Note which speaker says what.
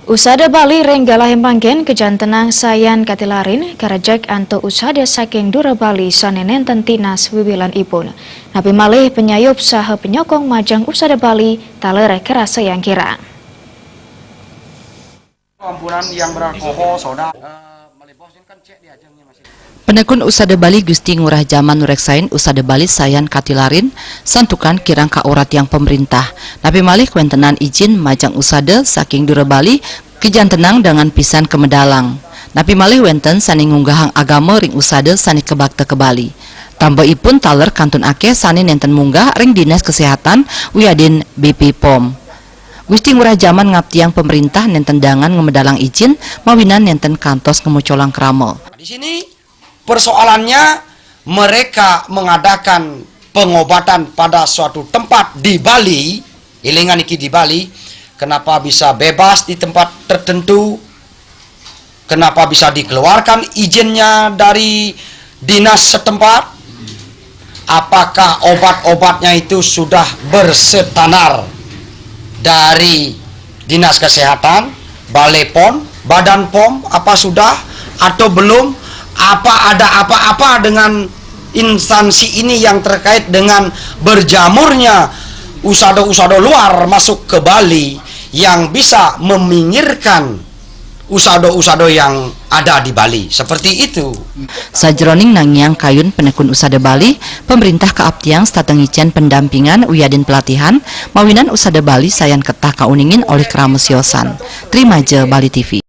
Speaker 1: Usada Bali renggala hempangken kejantenang sayan katilarin karajak anto usada saking dura Bali sanenen tentinas wiwilan ipun. Nabi malih penyayup saha penyokong majang usada Bali talere kerasa yang kira.
Speaker 2: Ampunan yang beralkohol, soda.
Speaker 3: Penekun usada Bali Gusti Ngurah Zaman Nureksain usada Bali sayan katilarin santukan kirang kaurat yang pemerintah. Nabi malih kuentenan izin majang usada saking dura Bali kejantenang dengan pisan ke Medalang. Nabi malih wenten sani ngunggahang agama ring usada sani kebakta ke Bali. Tambaipun taler kantun ake sani nenten munggah ring Dinas Kesehatan Uyadin BP POM. Gusti Ngurah Zaman ngaptiang pemerintah nenten dangan ngemedalang izin mawinan nenten kantos ngemucolang krama.
Speaker 2: Di sini persoalannya mereka mengadakan pengobatan pada suatu tempat di Bali, ilingan iki di Bali, kenapa bisa bebas di tempat tertentu, kenapa bisa dikeluarkan izinnya dari dinas setempat, apakah obat-obatnya itu sudah berstandar dari Dinas Kesehatan, Balai POM, Badan POM, apa sudah atau belum? Apa ada apa-apa dengan instansi ini yang terkait dengan berjamurnya usada-usada luar masuk ke Bali yang bisa meminggirkan usada-usada yang ada di Bali, seperti itu.
Speaker 3: Sajroning nangyang kayun penekun usada Bali, pemerintah kaaptiang statengicen pendampingan uyadin pelatihan mawinan usada Bali sayan ketah kauningin oleh Kramesiosan. Terima je Bali TV.